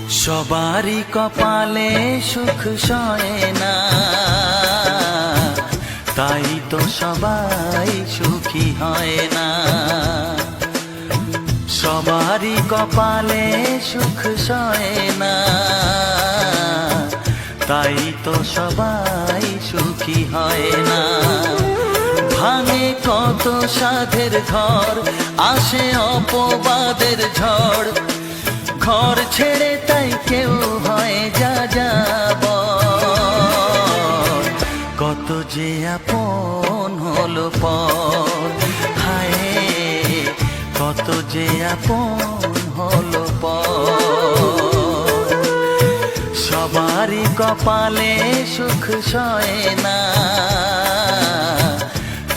সবারই কপালে সুখ সয় না, তাই তো সবাই সুখী হয় না। সবারই কপালে সুখ সয় না, তাই তো সবাই সুখী হয় না। ভাঙে কত সাধের ঘর, আসে অপবাদের ঝড়, ঘর ছেড়ে তাই কেউ হয় যা যাব। কত যে আপন হলো পর, হায় কত যে আপন হলো পর। সবারই কপালে সুখ সয় না,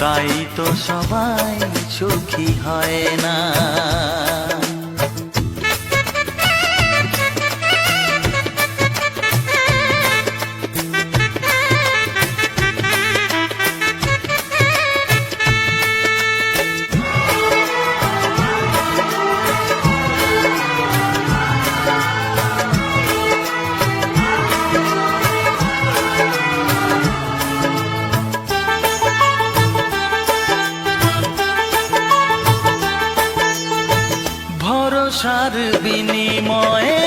তাই তো সবাই সুখী হয় না। ভরসার বিনিময়ে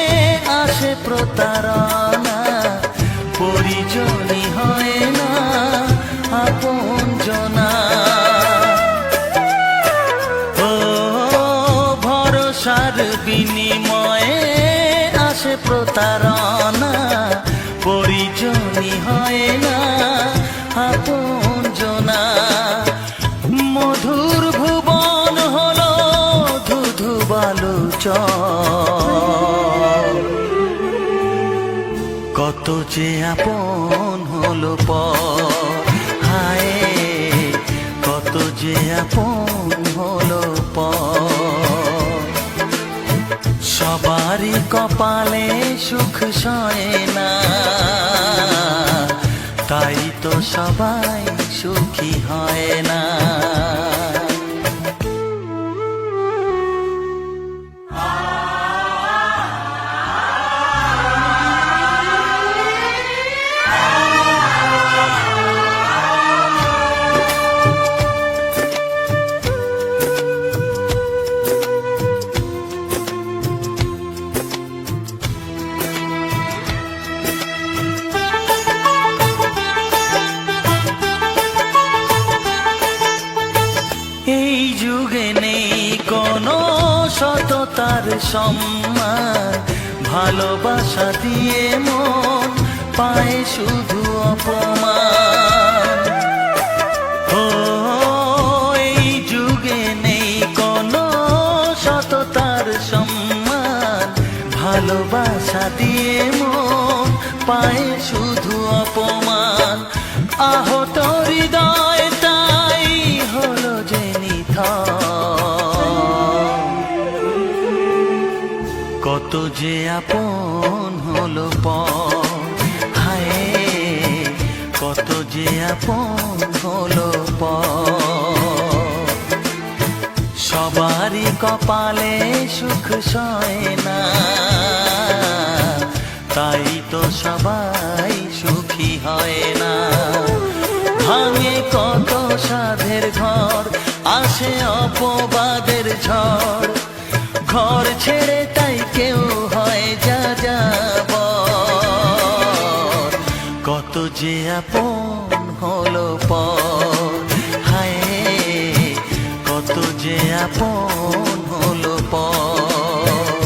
আসে প্রতারণা, পরিজনই হয় না আপনজনা। ও ভরসার বিনিময়ে আসে প্রতারণা, পরিজনই হয় না আপনজনা। মধুর ভুবন হলো ধুধু বালুচর, কত যে আপন হলো পর, হায় কত যে আপন হলো পর। সবারই কপালে সুখ সয় না, তাই তো সবাই সুখী হয় না। এই যুগে নেই কোনো সততার সম্মান, ভালোবাসা দিয়ে মন পায় শুধু অপমান। ও এই যুগে নেই কোনো সততার সম্মান, ভালোবাসা দিয়ে মন পায় শুধু অপমান। আহত হৃদয় তাই হলো যে কত যে আপন হলো পর, হায় কত যে আপন হলো পর। সবারই কপালে সুখ সয় না, তাই তো সবাই সুখী হয় না। ভাঙে কত সাধের ঘর, আসে অপবাদের ঝড়, ঘর ছেড়ে তাই কেউ হয় যা যাব। কত যে আপন হলো পর, হায় কত যে আপন হলো পর।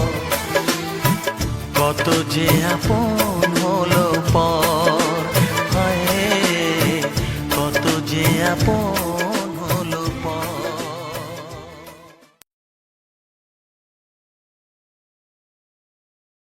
কত যে আপন হলো পর, হায় কত যে আপন